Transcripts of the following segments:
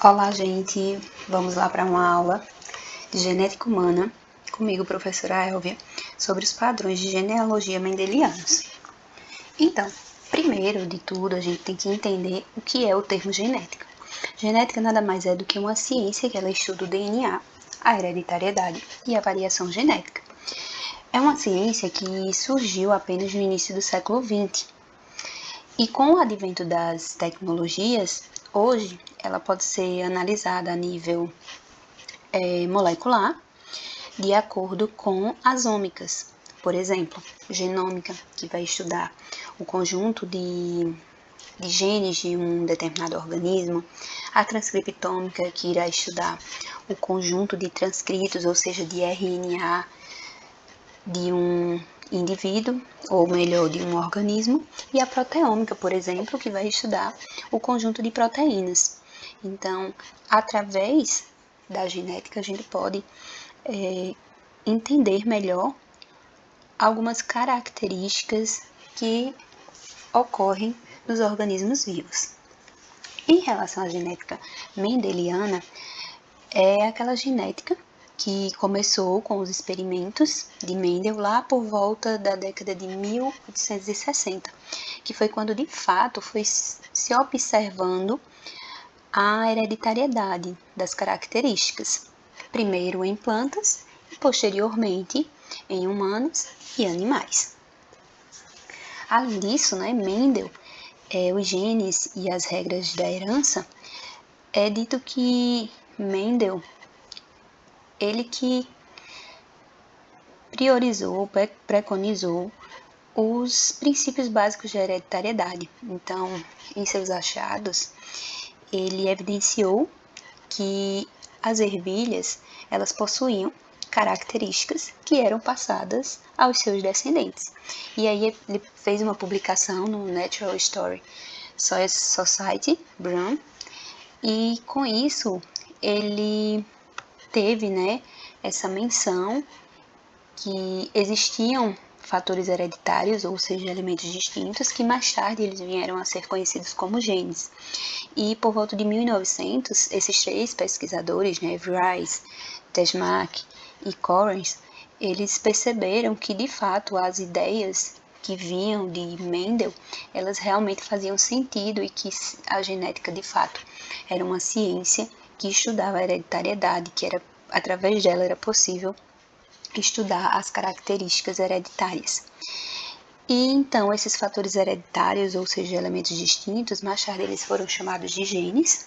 Olá, gente! Vamos lá para uma aula de genética humana, comigo, professora Elvia, sobre os padrões de genealogia mendelianos. Então, primeiro de tudo, a gente tem que entender o que é o termo genética. Genética nada mais é do que uma ciência que ela estuda o DNA, a hereditariedade e a variação genética. É uma ciência que surgiu apenas no início do século XX. E com o advento das tecnologias, hoje ela pode ser analisada a nível molecular, de acordo com as ômicas. Por exemplo, genômica, que vai estudar o conjunto de genes de um determinado organismo, a transcriptômica, que irá estudar o conjunto de transcritos, ou seja, de RNA de um indivíduo, ou melhor, de um organismo, e a proteômica, por exemplo, que vai estudar o conjunto de proteínas. Então, através da genética, a gente pode entender melhor algumas características que ocorrem nos organismos vivos. Em relação à genética mendeliana, é aquela genética que começou com os experimentos de Mendel lá por volta da década de 1860, que foi quando de fato foi se observando a hereditariedade das características, primeiro em plantas e posteriormente em humanos e animais. Além disso, Mendel, os genes e as regras da herança, é dito que Mendel, ele que priorizou, preconizou os princípios básicos de hereditariedade. Então, em seus achados, ele evidenciou que as ervilhas, elas possuíam características que eram passadas aos seus descendentes. E aí ele fez uma publicação no Natural History Society, Brown, e com isso ele teve, essa menção que existiam fatores hereditários, ou seja, elementos distintos, que mais tarde eles vieram a ser conhecidos como genes. E por volta de 1900, esses três pesquisadores, Rice, Teschmack e Correns, eles perceberam que, de fato, as ideias que vinham de Mendel, elas realmente faziam sentido e que a genética, de fato, era uma ciência que estudava a hereditariedade, que era, através dela era possível estudar as características hereditárias. E então esses fatores hereditários, ou seja, elementos distintos, mais tarde eles foram chamados de genes,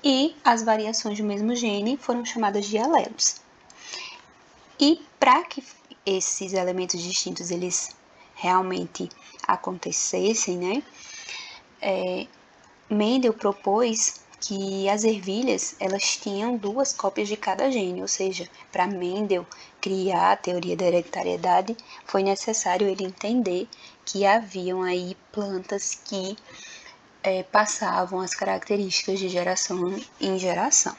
e as variações do mesmo gene foram chamadas de alelos. E para que esses elementos distintos eles realmente acontecessem, Mendel propôs que as ervilhas elas tinham duas cópias de cada gene, ou seja, para Mendel criar a teoria da hereditariedade, foi necessário ele entender que haviam aí plantas que passavam as características de geração em geração.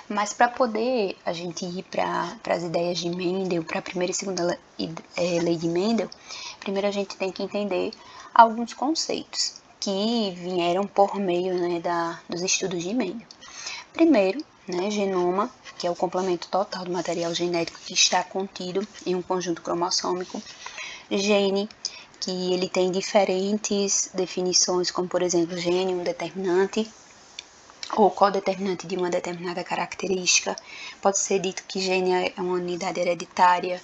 Mas para poder a gente ir para as ideias de Mendel, para a primeira e segunda lei de Mendel, primeiro a gente tem que entender alguns conceitos que vieram por meio dos estudos de Mendel. Primeiro, genoma, que é o complemento total do material genético que está contido em um conjunto cromossômico. Gene, que ele tem diferentes definições, como por exemplo, gene, um determinante, ou codeterminante de uma determinada característica. Pode ser dito que gene é uma unidade hereditária,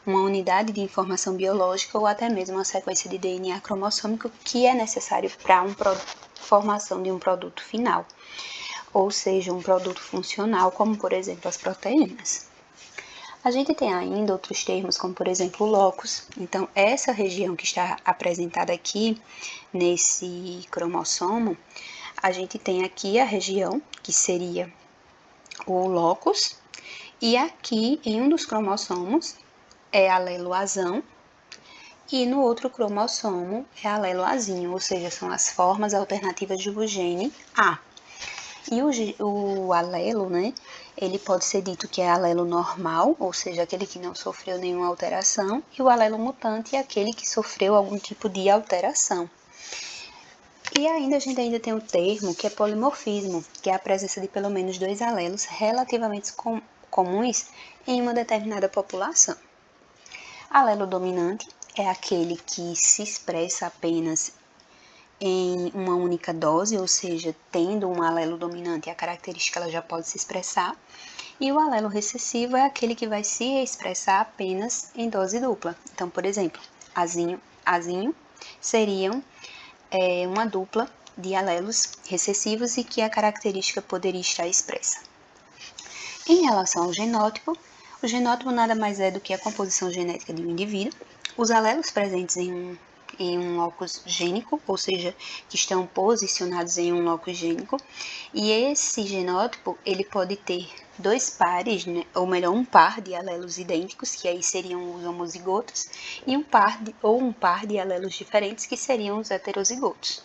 uma unidade de informação biológica ou até mesmo uma sequência de DNA cromossômico que é necessário para a formação de um produto final, ou seja, um produto funcional, como por exemplo as proteínas. A gente tem ainda outros termos, como por exemplo o locus. Então, essa região que está apresentada aqui nesse cromossomo, a gente tem aqui a região que seria o locus, e aqui em um dos cromossomos é alelo azão, e no outro cromossomo é alelo azinho, ou seja, são as formas alternativas do gene A. E o alelo, ele pode ser dito que é alelo normal, ou seja, aquele que não sofreu nenhuma alteração, e o alelo mutante é aquele que sofreu algum tipo de alteração. E ainda a gente ainda tem um termo que é polimorfismo, que é a presença de pelo menos 2 alelos relativamente comuns em uma determinada população. Alelo dominante é aquele que se expressa apenas em uma única dose, ou seja, tendo um alelo dominante, a característica ela já pode se expressar. E o alelo recessivo é aquele que vai se expressar apenas em dose dupla. Então, por exemplo, azinho seriam uma dupla de alelos recessivos e que a característica poderia estar expressa. Em relação ao genótipo, o genótipo nada mais é do que a composição genética de um indivíduo. Os alelos presentes em um locus gênico, ou seja, que estão posicionados em um locus gênico, e esse genótipo ele pode ter 2 pares, né, ou melhor, um par de alelos idênticos, que aí seriam os homozigotos, e um par de alelos diferentes, que seriam os heterozigotos.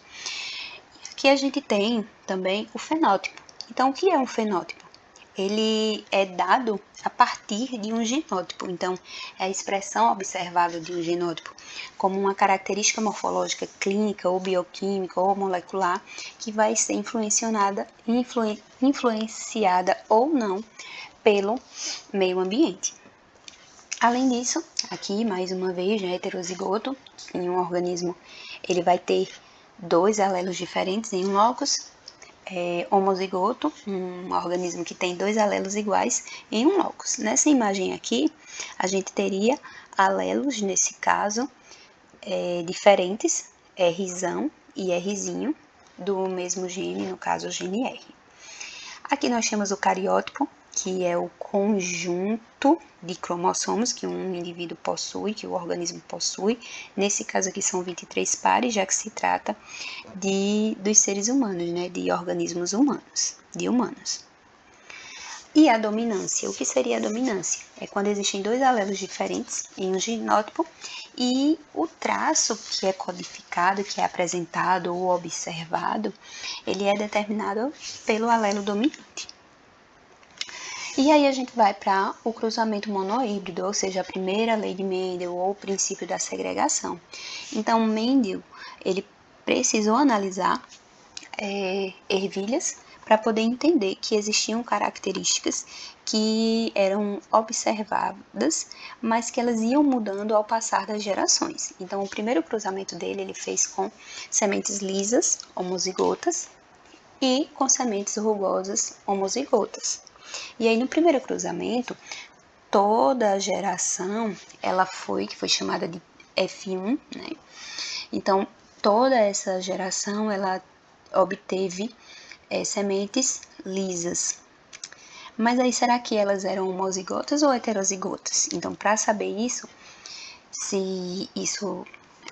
Aqui a gente tem também o fenótipo. Então, o que é um fenótipo? Ele é dado a partir de um genótipo. Então, é a expressão observável de um genótipo como uma característica morfológica clínica ou bioquímica ou molecular que vai ser influenciada ou não pelo meio ambiente. Além disso, aqui mais uma vez, né, heterozigoto, em um organismo ele vai ter 2 alelos diferentes em um locus. Homozigoto, um organismo que tem 2 alelos iguais em um locus. Nessa imagem aqui, a gente teria alelos, nesse caso, diferentes, Rzão e Rzinho, do mesmo gene, no caso o gene R. Aqui nós temos o cariótipo, que é o conjunto de cromossomos que um indivíduo possui, que o organismo possui. Nesse caso aqui são 23 pares, já que se trata dos seres humanos, né, de organismos humanos, de humanos. E a dominância, o que seria a dominância? É quando existem 2 alelos diferentes em um genótipo e o traço que é codificado, que é apresentado ou observado, ele é determinado pelo alelo dominante. E aí a gente vai para o cruzamento monohíbrido, ou seja, a primeira lei de Mendel ou o princípio da segregação. Então, Mendel, ele precisou analisar ervilhas para poder entender que existiam características que eram observadas, mas que elas iam mudando ao passar das gerações. Então, o primeiro cruzamento dele ele fez com sementes lisas, homozigotas, e com sementes rugosas, homozigotas. E aí, no primeiro cruzamento, toda a geração, que foi chamada de F1, né? Então, toda essa geração, ela obteve sementes lisas. Mas aí, será que elas eram homozigotas ou heterozigotas? Então, para saber isso, se isso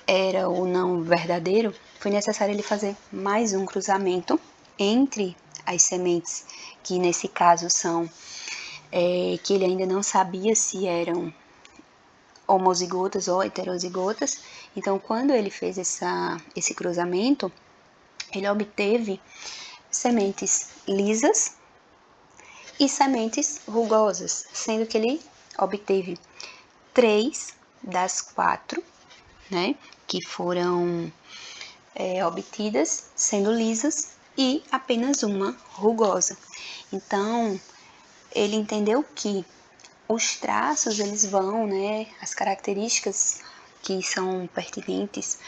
era ou não verdadeiro, foi necessário ele fazer mais um cruzamento entre as sementes, que nesse caso são que ele ainda não sabia se eram homozigotas ou heterozigotas. Então, quando ele fez esse cruzamento, ele obteve sementes lisas e sementes rugosas, sendo que ele obteve 3 das 4, né, que foram obtidas sendo lisas e apenas uma rugosa. Então, ele entendeu que os traços, eles vão, né, as características que são pertinentes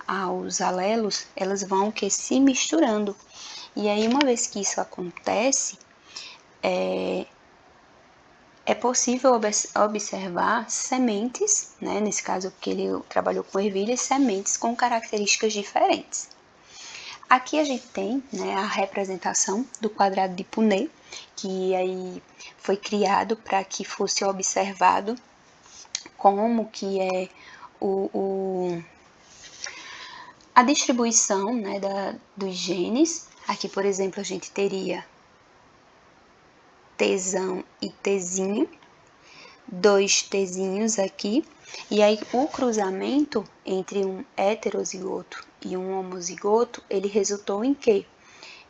aos alelos, elas vão se misturando. E aí, uma vez que isso acontece, é possível observar sementes, né, nesse caso porque ele trabalhou com ervilhas, sementes com características diferentes. Aqui a gente tem, né, a representação do quadrado de Punnett, que aí foi criado para que fosse observado como que é a distribuição, né, dos genes. Aqui, por exemplo, a gente teria Tzão e Tzinho, 2 Tzinhos aqui, e aí o cruzamento entre um heterozigoto e um homozigoto, ele resultou em quê?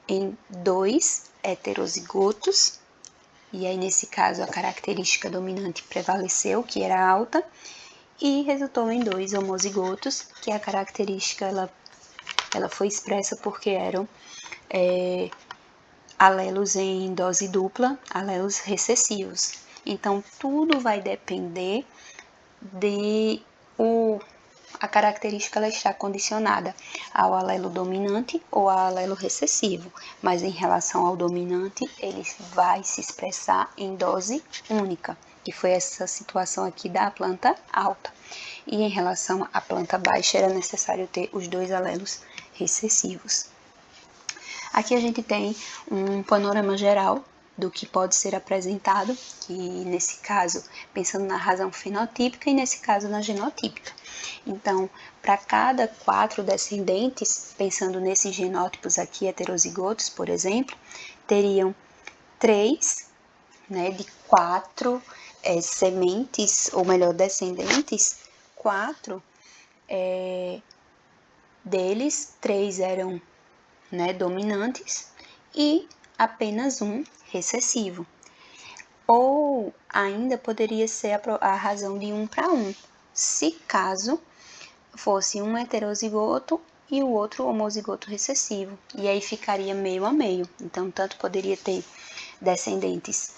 Em 2 heterozigotos, e aí nesse caso a característica dominante prevaleceu, que era alta, e resultou em 2 homozigotos, que a característica ela ela foi expressa porque eram alelos em dose dupla, alelos recessivos. Então, tudo vai depender de a característica ela está condicionada ao alelo dominante ou ao alelo recessivo, mas em relação ao dominante, ele vai se expressar em dose única, que foi essa situação aqui da planta alta. E em relação à planta baixa, era necessário ter os dois alelos recessivos. Aqui a gente tem um panorama geral do que pode ser apresentado, que nesse caso, pensando na razão fenotípica e nesse caso na genotípica. Então, para cada 4 descendentes, pensando nesses genótipos aqui heterozigotos, por exemplo, teriam 3, de 4 sementes, ou melhor, descendentes, 4 deles, 3 eram dominantes e apenas um recessivo. Ou ainda poderia ser a razão de 1 para 1, se caso fosse um heterozigoto e o outro homozigoto recessivo. E aí ficaria meio a meio. Então, tanto poderia ter descendentes,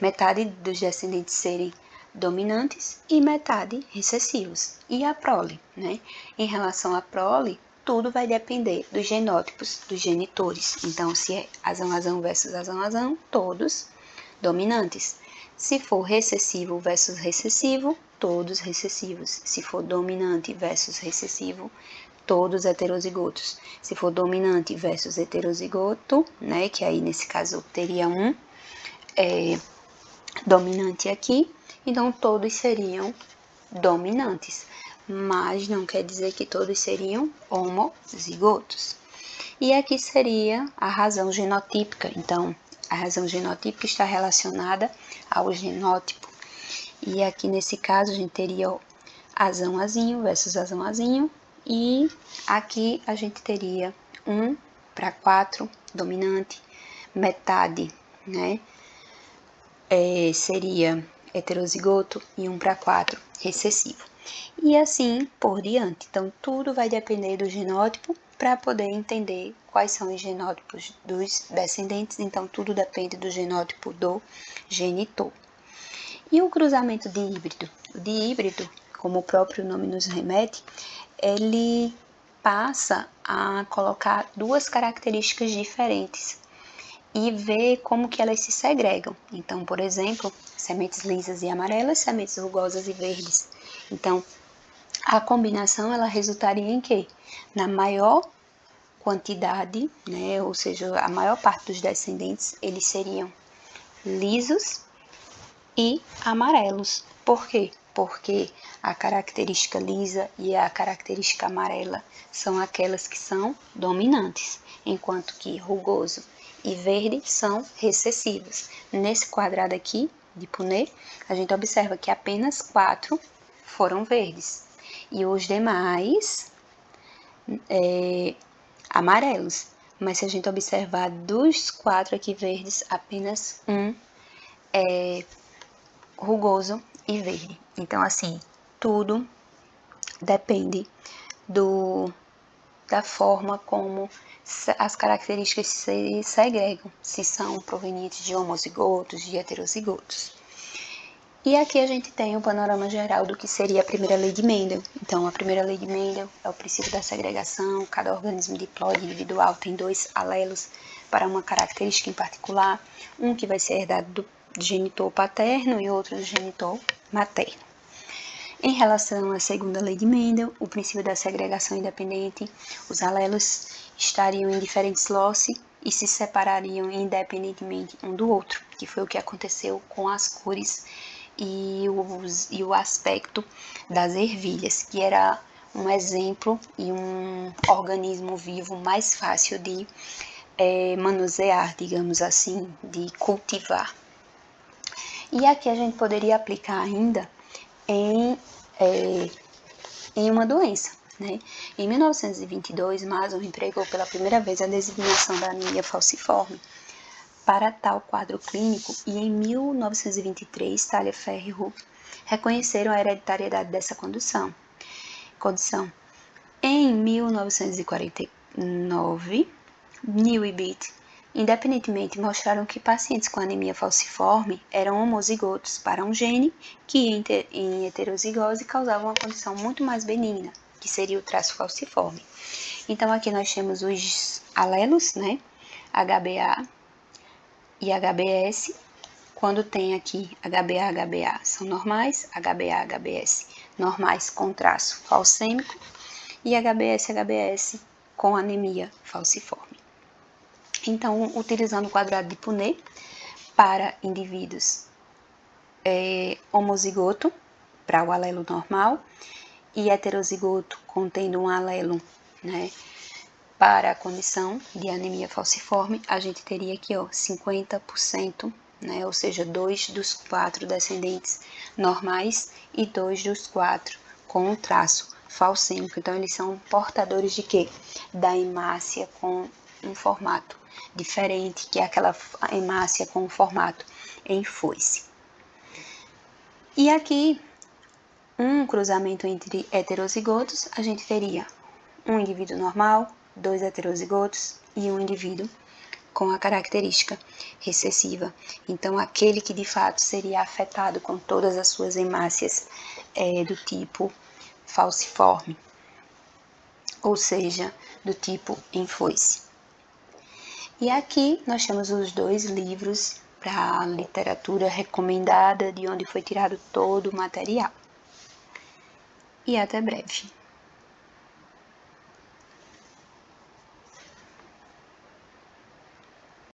metade dos descendentes serem dominantes e metade recessivos. E a prole, Em relação à prole, tudo vai depender dos genótipos, dos genitores. Então, se é azão-azão versus azão-azão, todos dominantes. Se for recessivo versus recessivo, todos recessivos. Se for dominante versus recessivo, todos heterozigotos. Se for dominante versus heterozigoto, que aí nesse caso teria um dominante aqui, então todos seriam dominantes, mas não quer dizer que todos seriam homozigotos. E aqui seria a razão genotípica. Então, a razão genotípica está relacionada ao genótipo. E aqui nesse caso a gente teria azão-azinho versus azão-azinho. E aqui a gente teria 1 para 4 dominante, metade, seria heterozigoto e 1 para 4 recessivo. E assim por diante. Então, tudo vai depender do genótipo para poder entender quais são os genótipos dos descendentes. Então, tudo depende do genótipo do genitor. E o cruzamento de híbrido? O de híbrido, como o próprio nome nos remete, ele passa a colocar 2 características diferentes e ver como que elas se segregam. Então, por exemplo, sementes lisas e amarelas, sementes rugosas e verdes. Então, a combinação ela resultaria em quê? Na maior quantidade, ou seja, a maior parte dos descendentes, eles seriam lisos e amarelos. Por quê? Porque a característica lisa e a característica amarela são aquelas que são dominantes, enquanto que rugoso e verde são recessivos. Nesse quadrado aqui de Punnett, a gente observa que apenas 4 foram verdes e os demais amarelos. Mas se a gente observar dos 4 aqui verdes, apenas um é rugoso e verde. Então, assim, tudo depende da forma como as características se segregam, se são provenientes de homozigotos, de heterozigotos. E aqui a gente tem o panorama geral do que seria a primeira lei de Mendel. Então, a primeira lei de Mendel é o princípio da segregação. Cada organismo diploide individual tem 2 alelos para uma característica em particular, um que vai ser herdado do genitor paterno e outro do genitor materno. Em relação à segunda lei de Mendel, o princípio da segregação independente, os alelos estariam em diferentes loci e se separariam independentemente um do outro, que foi o que aconteceu com as cores e o aspecto das ervilhas, que era um exemplo e um organismo vivo mais fácil de manusear, digamos assim, de cultivar. E aqui a gente poderia aplicar ainda em uma doença. Em 1922, Mason empregou pela primeira vez a designação da anemia falciforme para tal quadro clínico e em 1923, Taliaferro e Hooke reconheceram a hereditariedade dessa condição. Em 1949, New e Beat, independentemente, mostraram que pacientes com anemia falciforme eram homozigotos para um gene que, em heterozigose, causava uma condição muito mais benigna, que seria o traço falciforme. Então, aqui nós temos os alelos, né? HBA e HBS. Quando tem aqui HBA, HBA são normais, HBA, HBS normais com traço falcêmico e HBS, HBS com anemia falciforme. Então, utilizando o quadrado de Punnett para indivíduos homozigoto, para o alelo normal, e heterozigoto contendo um alelo, né, para a condição de anemia falciforme, a gente teria aqui, ó, 50%, né, ou seja, 2 dos 4 descendentes normais e 2 dos 4 com um traço falcêmico. Então, eles são portadores de quê? Da hemácia com um formato diferente, que é aquela hemácia com um formato em foice. E aqui, um cruzamento entre heterozigotos, a gente teria um indivíduo normal, 2 heterozigotos e um indivíduo com a característica recessiva. Então, aquele que de fato seria afetado com todas as suas hemácias do tipo falciforme, ou seja, do tipo em foice. E aqui nós temos os 2 livros para a literatura recomendada, de onde foi tirado todo o material. E até breve.